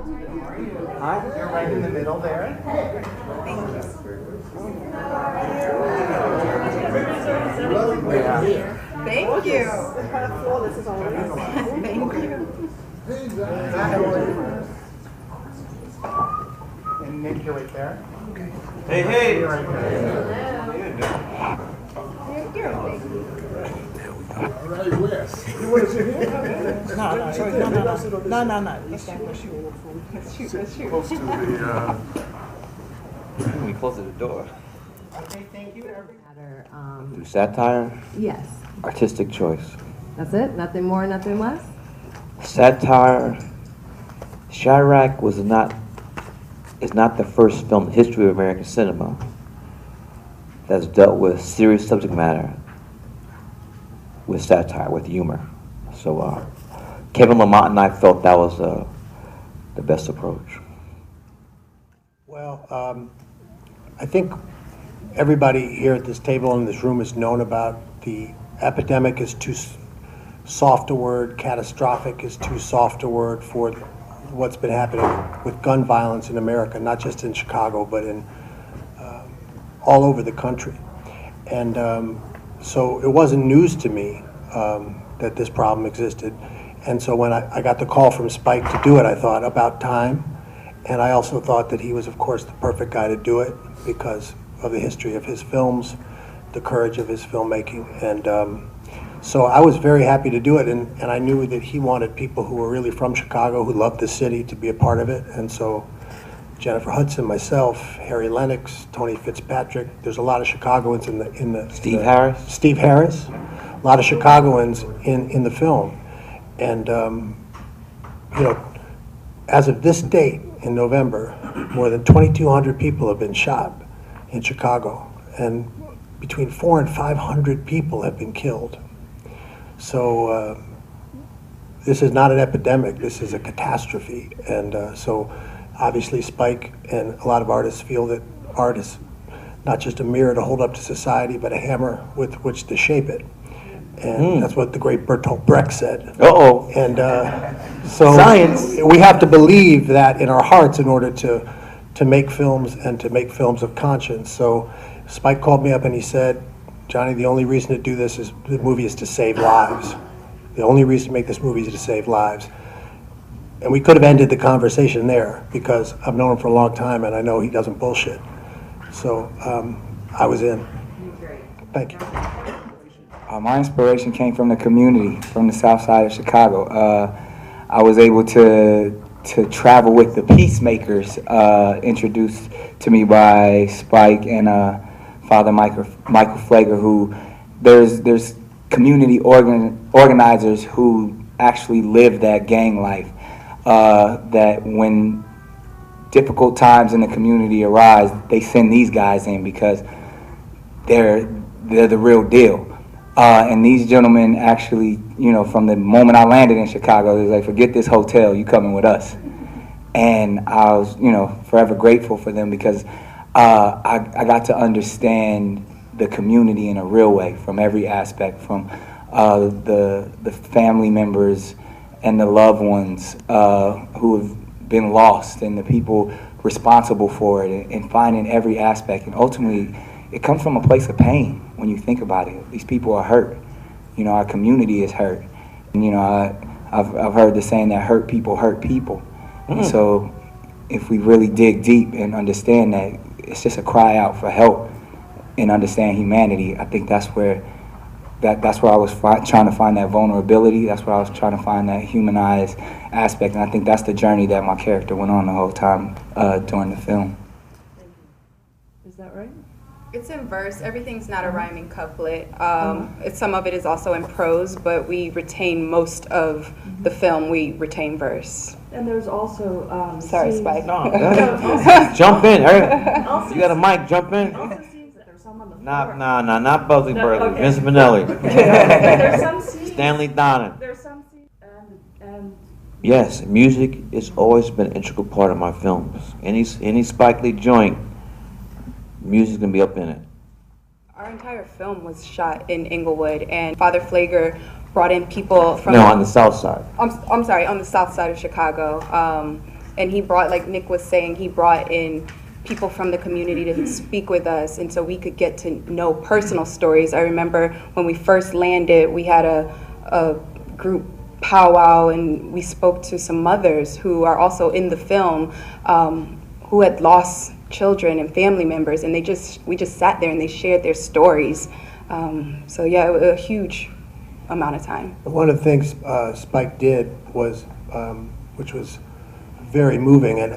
Hi, you're right in the middle there. Thank you. And Nick, you're right there. Hey, hey! You're right there. All right, Wes. No. Close to the, We close the door. Okay, thank you, everybody. Through satire, Yes. artistic choice. That's it? Nothing more, nothing less? Satire. Chi-Raq is not the first film in the history of American cinema that's dealt with serious subject matter with satire, with humor. So Kevin Lamont and I felt that was the best approach. Well, I think everybody here at this table in this room has known about the epidemic is too soft a word, catastrophic is too soft a word for what's been happening with gun violence in America, not just in Chicago, but in all over the country. And so it wasn't news to me that this problem existed. And so when I got the call from Spike to do it, I thought about time. And I also thought that he was, of course, the perfect guy to do it because of the history of his films, the courage of his filmmaking. And so I was very happy to do it. And I knew that he wanted people who were really from Chicago, who loved the city, to be a part of it. And so Jennifer Hudson, myself, Harry Lennox, Tony Fitzpatrick. There's a lot of Chicagoans in the Steve Harris? Steve Harris. A lot of Chicagoans in the film. And, you know, as of this date in November, more than 2,200 people have been shot in Chicago. And between 400 and 500 people have been killed. So this is not an epidemic, this is a catastrophe. And so obviously Spike and a lot of artists feel that art is not just a mirror to hold up to society, but a hammer with which to shape it. And that's what the great Bertolt Brecht said. Uh-oh. And so Science. we have to believe that in our hearts in order to make films and to make films of conscience. So Spike called me up and he said, Johnny, the only reason to do this movie is to save lives. The only reason to make this movie is to save lives. And we could have ended the conversation there because I've known him for a long time and I know he doesn't bullshit. So I was in. Thank you. My inspiration came from the community, from the south side of Chicago. I was able to travel with the Peacemakers, introduced to me by Spike and Father Michael Flager, who there's community organizers who actually live that gang life, that when difficult times in the community arise, they send these guys in because they're the real deal. And these gentlemen actually, you know, from the moment I landed in Chicago, they was like, forget this hotel, you coming with us. And I was, you know, forever grateful for them because I got to understand the community in a real way from every aspect, from the family members and the loved ones who have been lost and the people responsible for it and finding every aspect. And ultimately, it comes from a place of pain when you think about it. These people are hurt. You know, our community is hurt. And, you know, I've heard the saying that hurt people hurt people. And so if we really dig deep and understand that it's just a cry out for help and understand humanity, I think that's where I was trying to find that vulnerability. That's where I was trying to find that humanized aspect. And I think that's the journey that my character went on the whole time during the film. Is that right? It's in verse. Everything's not a rhyming couplet. Some of it is also in prose, but we retain most of the film. We retain verse. And there's also Sorry, scenes, Spike. No, jump in, hurry. You got a mic, jump in. also scenes that there's some on the Nah, floor. not Bugsy Burley. okay. Vince Minnelli. There's some scenes. Stanley Donen. There's some scenes and Yes, music has always been an integral part of my films. Any Spike Lee joint, music's gonna be up in it. Our entire film was shot in Inglewood, and Father Flager brought in people from... No, on the south side. I'm sorry, on the south side of Chicago. And he brought, like Nick was saying, he brought in people from the community to speak with us, and so we could get to know personal stories. I remember when we first landed, we had a group powwow, and we spoke to some mothers who are also in the film, who had lost children and family members, and we just sat there and they shared their stories. So yeah, it was a huge amount of time. One of the things Spike did was, which was very moving, and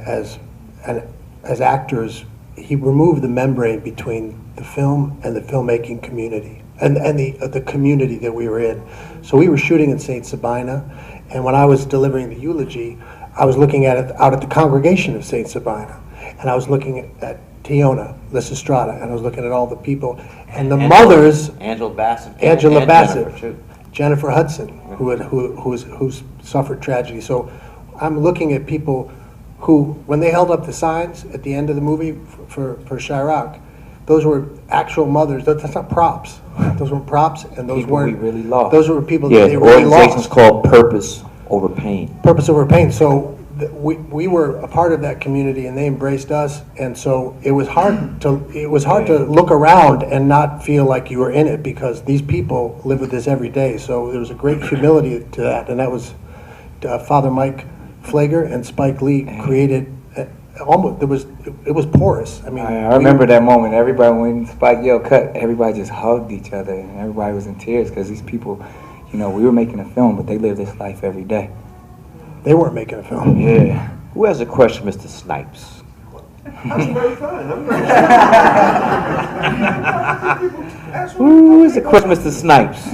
as actors, he removed the membrane between the film and the filmmaking community, and the community that we were in. So we were shooting in St. Sabina, and when I was delivering the eulogy, I was looking at it out at the congregation of St. Sabina, and I was looking at Teyonah Parris, and I was looking at all the people, and the mothers, Angela Bassett, Angela and Bassett, Jennifer Hudson, who suffered tragedy. So I'm looking at people who, when they held up the signs at the end of the movie for Chi-Raq, those were actual mothers. That's not props. Those weren't props, and those People weren't. we really lost. Those were people Yeah, that they the really organization's lost. called Purpose Over Pain. Purpose over pain. So we were a part of that community, and they embraced us. And so it was hard to look around and not feel like you were in it, because these people live with this every day. So there was a great humility to that, and that was Father Mike Flager and Spike Lee created. Almost it was porous. I mean, I remember that moment. Everybody, when Spike yelled cut, everybody just hugged each other, and everybody was in tears because these people, we were making a film, but they live this life every day. They weren't making a film. Yeah. Who has a question, Mr. Snipes? That's very fine. I'm not. Who is the question, Mr. Snipes?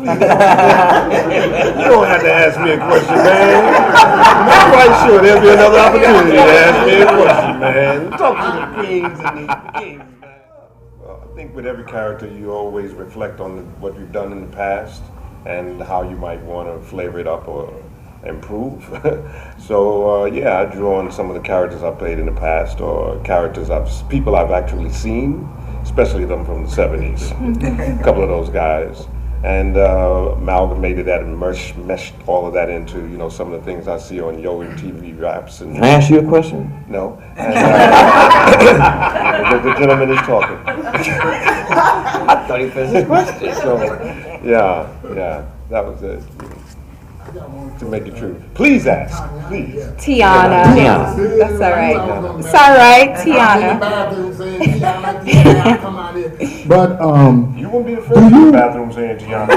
You don't have to ask me a question, man. I'm quite sure there'll be another opportunity to ask me a question, man. Talk to the queens and the kings, man. Well, I think with every character, you always reflect on what you've done in the past and how you might want to flavor it up or improve. So yeah, I drew on some of the characters I played in the past, or people I've actually seen, especially them from the 70s. A couple of those guys. And amalgamated that and meshed all of that into, some of the things I see on Yo TV raps. And Can I ask you a question? no. And, the gentleman is talking. I thought he finished his question. So, yeah, that was it. To make it true. Please ask, please. Tiana. Tiana. That's all right. It's all right, Tiana. But You won't be the first in the bathroom saying Teyonah.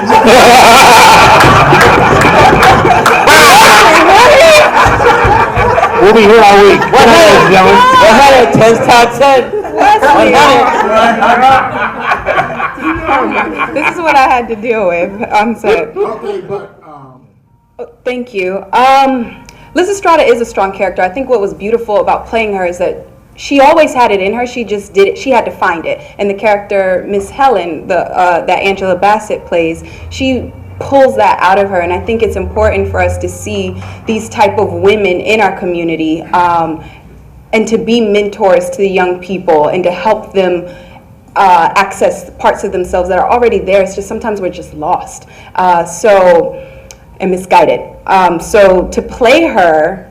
We'll be here all week. 100, gentlemen. 100, 10's top 10. This is what I had to deal with. I'm sorry. okay, but Thank you. Liz Estrada is a strong character. I think what was beautiful about playing her is that she always had it in her. She just did it. She had to find it. And the character Miss Helen, that Angela Bassett plays, she pulls that out of her. And I think it's important for us to see these type of women in our community, and to be mentors to the young people and to help them access parts of themselves that are already there. It's just sometimes we're just lost. And misguided. So to play her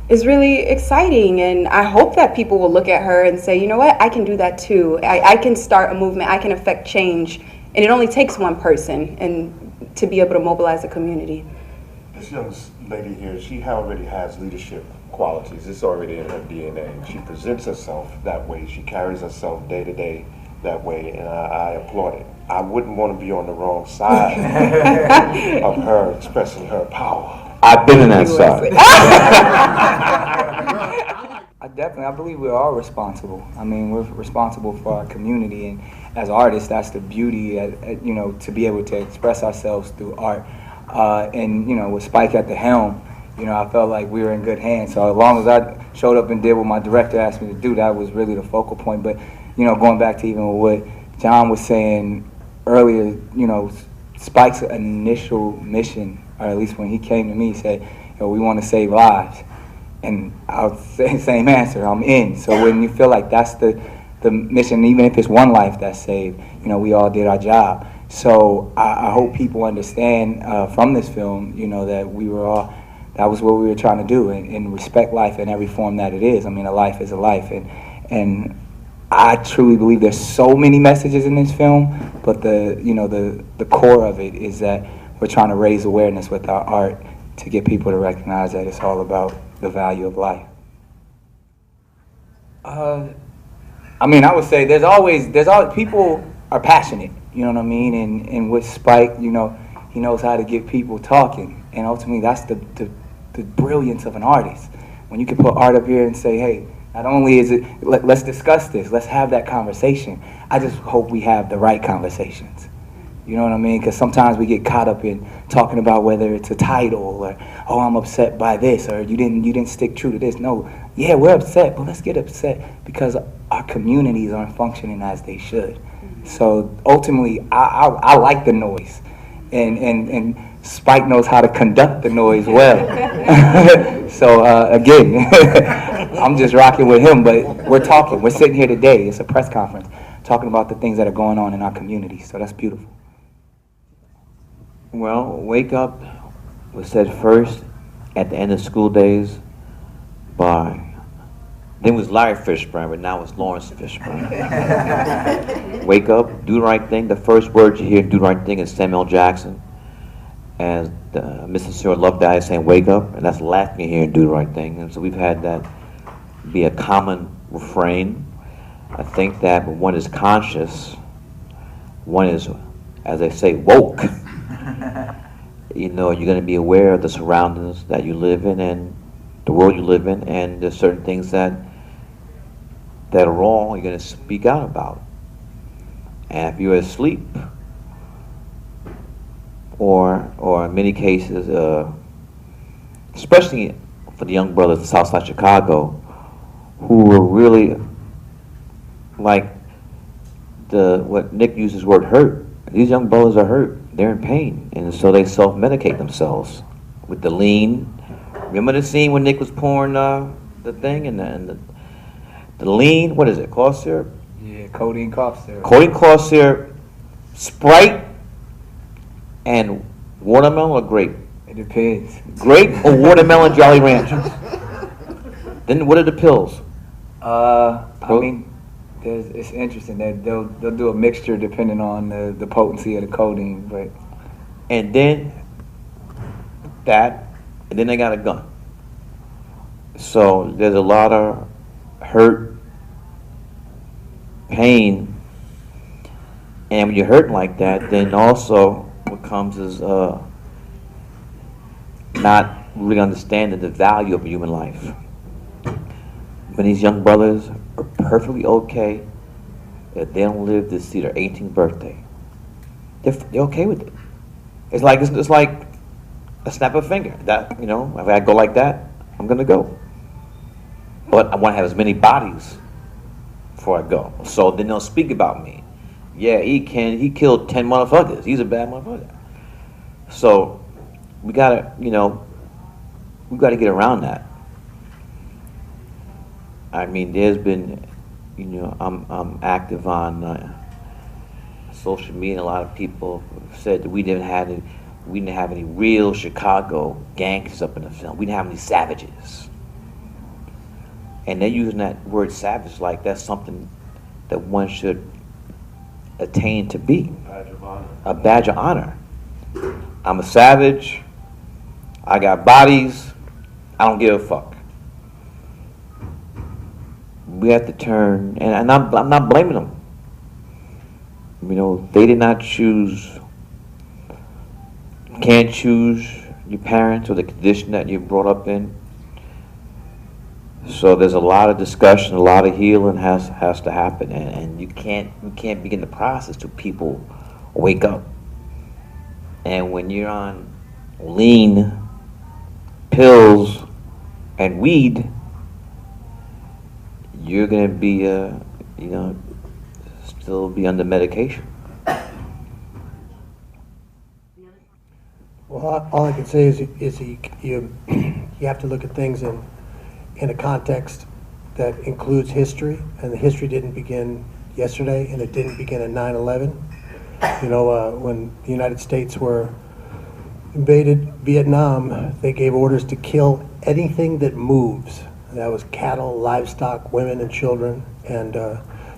is really exciting, and I hope that people will look at her and say, you know what, I can do that too. I can start a movement, I can affect change, and it only takes one person and to be able to mobilize a community. This young lady here, she already has leadership qualities. It's already in her DNA. She presents herself that way. She carries herself day to day that way, and I applaud it. I wouldn't want to be on the wrong side of her expressing her power. I've been in that side. I believe we're all responsible. I mean, we're responsible for our community, and as artists, that's the beauty, to be able to express ourselves through art. And with Spike at the helm, I felt like we were in good hands. So as long as I showed up and did what my director asked me to do, that was really the focal point. But going back to even what John was saying earlier, Spike's initial mission, or at least when he came to me, he said, we want to save lives. And I'll say the same answer, I'm in. So when you feel like that's the mission, even if it's one life that's saved, we all did our job. So I hope people understand from this film, that we were all, that was what we were trying to do, and respect life in every form that it is. I mean, a life is a life, and I truly believe there's so many messages in this film, but the core of it is that we're trying to raise awareness with our art to get people to recognize that it's all about the value of life. I mean, I would say there's always people are passionate, you know what I mean? And with Spike, you know, he knows how to get people talking, and ultimately that's the brilliance of an artist. When you can put art up here and say, hey, not only is it, let's discuss this, let's have that conversation. I just hope we have the right conversations. You know what I mean? Because sometimes we get caught up in talking about whether it's a title or, oh, I'm upset by this, or you didn't stick true to this. No, yeah, we're upset, but let's get upset because our communities aren't functioning as they should. So ultimately, I like the noise, and Spike knows how to conduct the noise well. So again, I'm just rocking with him, but we're sitting here today, it's a press conference, talking about the things that are going on in our community, so that's beautiful. Well, Wake Up was said first at the end of school days by, then it was Larry Fishburne, but now it's Lawrence Fishburne. Wake up, do the right thing. The first word you hear, do the right thing, is Samuel Jackson. And Mr. Sir Love Died saying wake up, and that's the last thing you hear, do the right thing. And so we've had that be a common refrain. I think that when one is conscious, one is, as they say, woke. You know, you're going to be aware of the surroundings that you live in and the world you live in, and there's certain things that are wrong, you're going to speak out about. And if you're asleep, or in many cases, especially for the young brothers in Southside Chicago, who were really like what Nick uses the word hurt. These young brothers are hurt. They're in pain, and so they self-medicate themselves with the lean. Remember the scene when Nick was pouring the thing and the lean? What is it? Cough syrup? Yeah, codeine cough syrup. Codeine cough syrup, Sprite, and watermelon or grape? It depends. Grape or watermelon Jolly Ranchers? Then what are the pills? I mean, it's interesting that they'll do a mixture depending on the potency of the codeine, but. And then that, and then they got a gun. So there's a lot of hurt, pain, and when you're hurting like that, then also what comes is not really understanding the value of human life. When these young brothers are perfectly okay if they don't live to see their 18th birthday, they're okay with it. It's like a snap of a finger. That, you know, if I go like that, I'm gonna go. But I want to have as many bodies before I go. So then they'll speak about me. Yeah, he killed 10 motherfuckers. He's a bad motherfucker. So we gotta get around that. I mean, there's been, I'm active on social media. A lot of people said that we didn't have any real Chicago gangsters up in the film. We didn't have any savages. And they're using that word savage like that's something that one should attain to be. Badge of honor. A badge of honor. I'm a savage. I got bodies. I don't give a fuck. We have to turn, and I'm not blaming them. You know, they did not choose, can't choose your parents or the condition that you're brought up in. So there's a lot of discussion, a lot of healing has to happen, and you can't begin the process till people wake up. And when you're on lean, pills, and weed, you're gonna be, still be under medication. Well, all I can say is you have to look at things in a context that includes history, and the history didn't begin yesterday, and it didn't begin at 9/11. You know, when the United States were invaded Vietnam, they gave orders to kill anything that moves. That was cattle, livestock, women, and children. And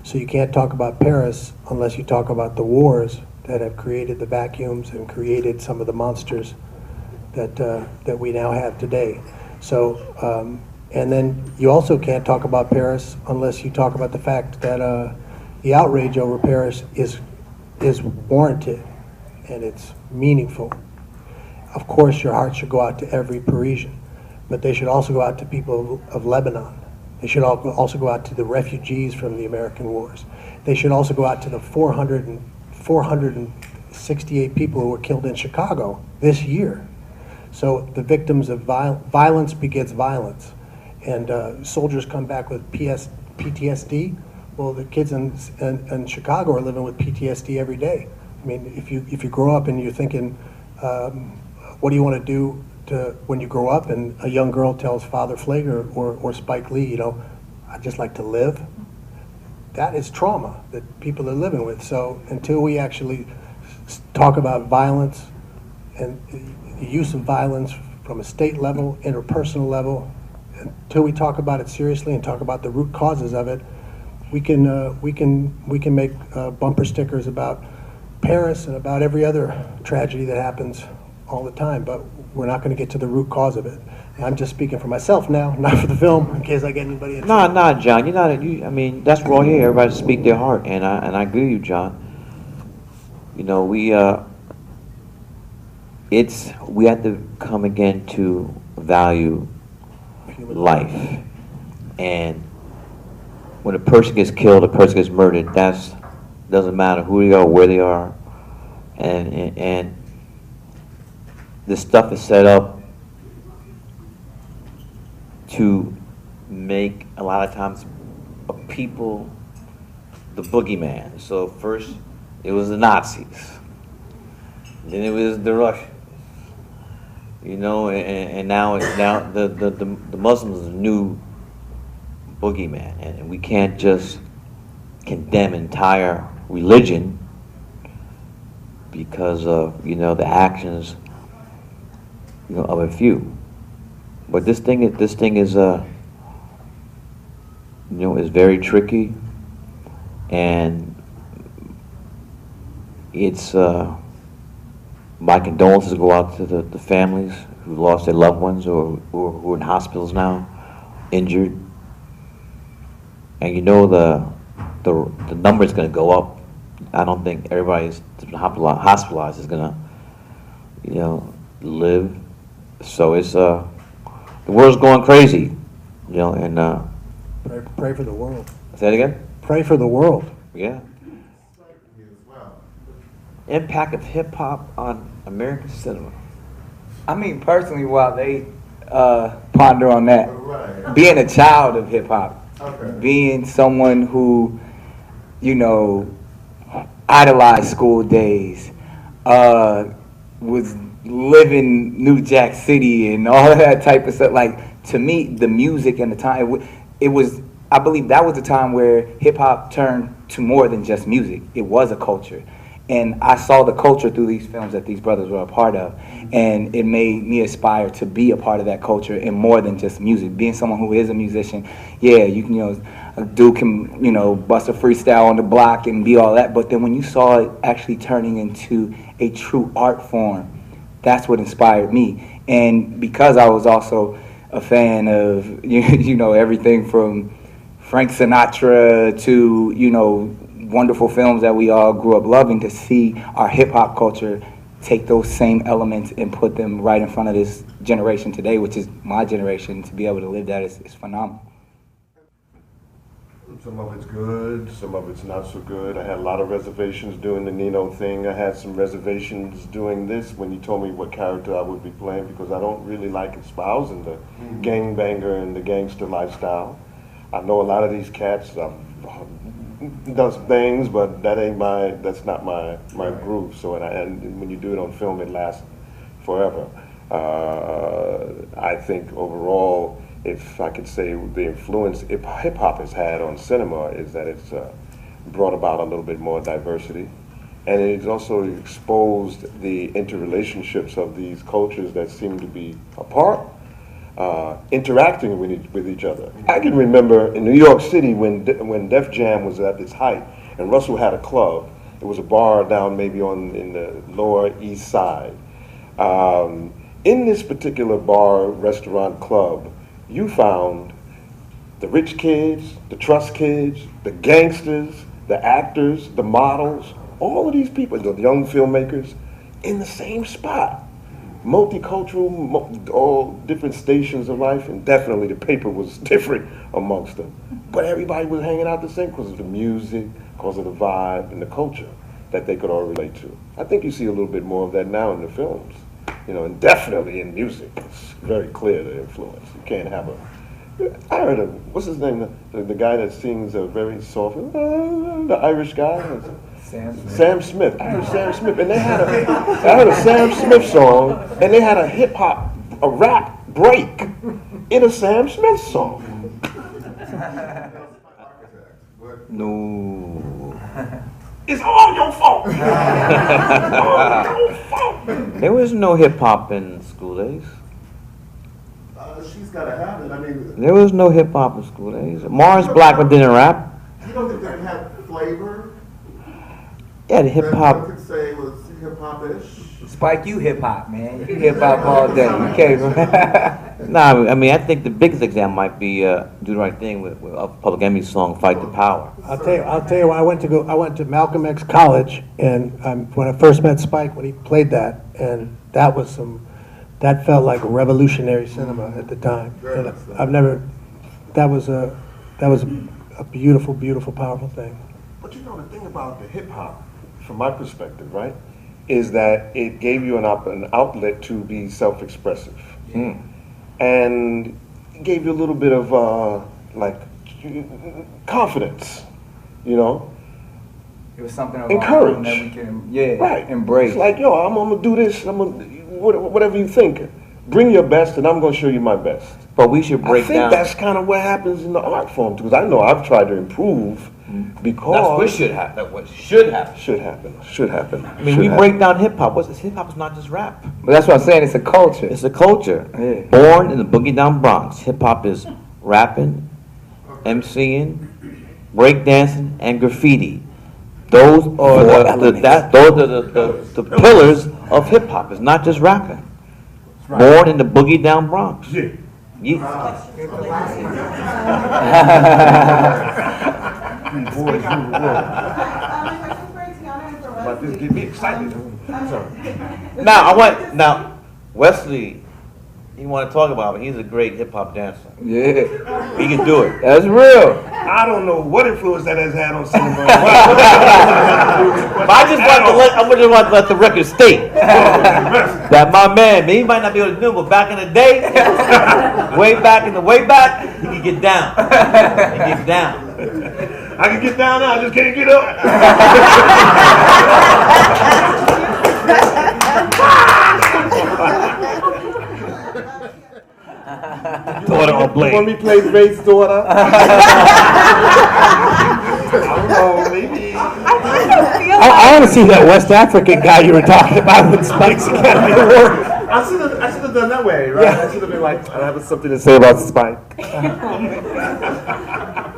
so you can't talk about Paris unless you talk about the wars that have created the vacuums and created some of the monsters that we now have today. So, and then you also can't talk about Paris unless you talk about the fact that the outrage over Paris is warranted and it's meaningful. Of course, your heart should go out to every Parisian, but they should also go out to people of Lebanon. They should also go out to the refugees from the American wars. They should also go out to the 468 people who were killed in Chicago this year. So the victims of violence begets violence. And soldiers come back with PTSD. Well, the kids in Chicago are living with PTSD every day. I mean, if you grow up and you're thinking, what do you want to do when you grow up, and a young girl tells Father Flager or Spike Lee, you know, I'd just like to live. That is trauma that people are living with. So until we actually talk about violence and the use of violence from a state level, interpersonal level, until we talk about it seriously and talk about the root causes of it, we can make bumper stickers about Paris and about every other tragedy that happens all the time, but we're not going to get to the root cause of it. And I'm just speaking for myself now, not for the film, in case I get anybody in trouble. No, John, you're not. I mean, that's raw here. Everybody speak their heart, and I agree with you, John. You know, we have to come again to value life, and when a person gets killed, a person gets murdered, doesn't matter who they are, where they are, and this stuff is set up to make a lot of times people the boogeyman. So first it was the Nazis, then it was the Russians, you know, and now the Muslims are the new boogeyman, and we can't just condemn entire religion because of, you know, the actions, you know, of a few. But this thing is you know, is very tricky, and it's my condolences go out to the families who lost their loved ones or who are in hospitals now, injured. And you know the number is going to go up. I don't think everybody's hospitalized is going to, you know, live. So it's the world's going crazy, you know. And Pray for the world. say that again. Pray for the world. Yeah. Impact of hip hop on American cinema. I mean, personally, while they ponder on that, being a child of hip hop, being someone who, you know, idolized school days, was living New Jack City and all that type of stuff. Like, to me, the music and the time, it was, I believe that was the time where hip hop turned to more than just music. It was a culture. And I saw the culture through these films that these brothers were a part of. And it made me aspire to be a part of that culture and more than just music. Being someone who is a musician, yeah, you can, you know, a dude can, you know, bust a freestyle on the block and be all that. But then when you saw it actually turning into a true art form, that's what inspired me. And because I was also a fan of, you know, everything from Frank Sinatra to, you know, wonderful films that we all grew up loving, to see our hip-hop culture take those same elements and put them right in front of this generation today, which is my generation, to be able to live that is phenomenal. Some of it's good, some of it's not so good. I had a lot of reservations doing the Nino thing. I had some reservations doing this when you told me what character I would be playing, because I don't really like espousing the gangbanger and the gangster lifestyle. I know a lot of these cats does things, but that's not my groove. So and when you do it on film, it lasts forever. I think overall, if I could say the influence hip hop has had on cinema is that it's brought about a little bit more diversity. and it's also exposed the interrelationships of these cultures that seem to be apart, interacting with each other. I can remember in New York City when Def Jam was at its height, and Russell had a club. It was a bar down maybe in the Lower East Side. In this particular bar, restaurant, club, you found the rich kids, the trust kids, the gangsters, the actors, the models, all of these people, the young filmmakers, in the same spot. Multicultural, all different stations of life, and definitely the paper was different amongst them. But everybody was hanging out the same because of the music, because of the vibe and the culture that they could all relate to. I think you see a little bit more of that now in the films, and definitely in music. It's very clear the influence. You can't have I heard what's his name, the guy that sings very soft, the Irish guy? Sam Smith. I heard Sam Smith, and I heard a Sam Smith song, and they had a a rap break in a Sam Smith song. No. It's all your fault. All your fault. There was no hip hop in school days. She's got to have it. I mean, There was no hip hop in school days. Morris Blackman didn't rap. you don't think they had flavor? Yeah, the hip That hop. one could say was hip hop-ish. Spike, you hip hop, man. You hip hop all day. You can't. Nah, I mean, I think the biggest example might be Do the Right Thing with Public Enemy's song "Fight the Power." I'll tell you. I went to Malcolm X College, and when I first met Spike, when he played that, and that felt like revolutionary cinema at the time. And that was a beautiful, beautiful, powerful thing. But the thing about the hip-hop, from my perspective, right, is that it gave you an outlet to be self-expressive. And it gave you a little bit of, confidence, It was something of Encourage. that we can, Right. embrace. It's like, yo, I'm gonna do this. Whatever you think. Bring your best, and I'm gonna show you my best. But we should break I think down. that's kind of what happens in the art form too. Because I know I've tried to improve because That's what should happen. That's what should happen. Should happen. I mean, we break down hip hop. Hip hop is not just rap. But that's what I'm saying. It's a culture. It's a culture. Yeah. Born in the boogie down Bronx, hip hop is rapping, MCing, breakdancing, and graffiti. Those are the pillars of hip hop. It's not just rapping. Born in the boogie down Bronx. Yeah. But this get me excited. Now Wesley, he want to talk about it. He's a great hip hop dancer. Yeah. He can do it. That's real. I don't know what influence that has had on cinema. But I just want to let the record state that my man, he might not be able to do it, but back in the day, way back, he could get down. He gets down. I can get down now, I just can't get up. Daughter or Blake. Want me to play Ray's daughter? I don't know, maybe. I want to see that West African guy you were talking about with Spike's Academy Award. I should have done that way, right? I should have been like, I have something to say about Spike.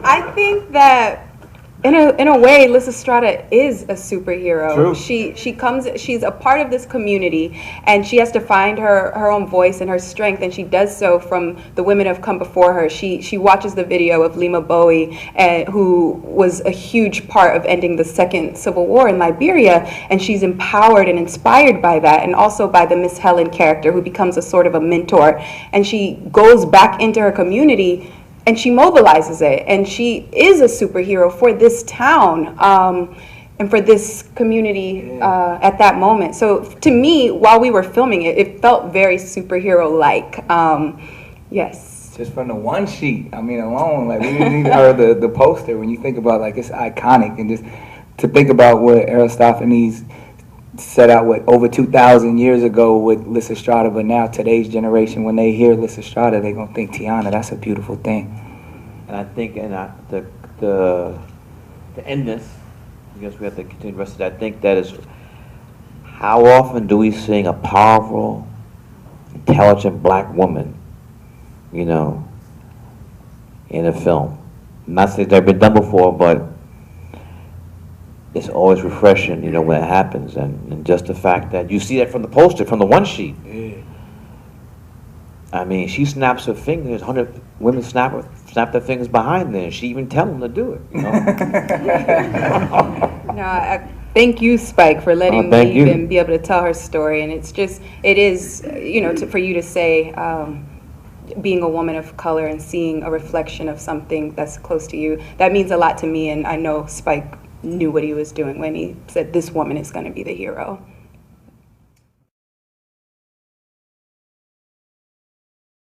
I think that in a way, Lysistrata is a superhero. True. She's a part of this community, and she has to find her own voice and her strength, and she does so from the women who have come before her. She watches the video of Lima Bowie, who was a huge part of ending the second civil war in Liberia, and she's empowered and inspired by that, and also by the Miss Helen character, who becomes a sort of a mentor, and she goes back into her community and she mobilizes it, and she is a superhero for this town and for this community at that moment. So to me, while we were filming it, it felt very superhero-like. Yes. Just from the one sheet, alone, like we didn't even heard the poster. When you think about, like, it's iconic, and just to think about what Aristophanes set out over 2,000 years ago with Lysistrata, but now today's generation, when they hear Lysistrata, they're gonna think Teyonah. That's a beautiful thing. And I think, to end this, I guess we have to continue the rest of that. I think that is, how often do we sing a powerful, intelligent black woman, you know, in a film? I'm not saying it's never been done before, but it's always refreshing, you know, when it happens. And just the fact that you see that from the poster, from the one sheet. Yeah. I mean, she snaps her fingers, 100 women snap their fingers behind there, and she even tell them to do it, you know? No, thank you, Spike, for letting thank me you. even be able to tell her story. And it's just, it is, you know, for you to say, being a woman of color and seeing a reflection of something that's close to you, that means a lot to me. And I know Spike knew what he was doing when he said this woman is going to be the hero.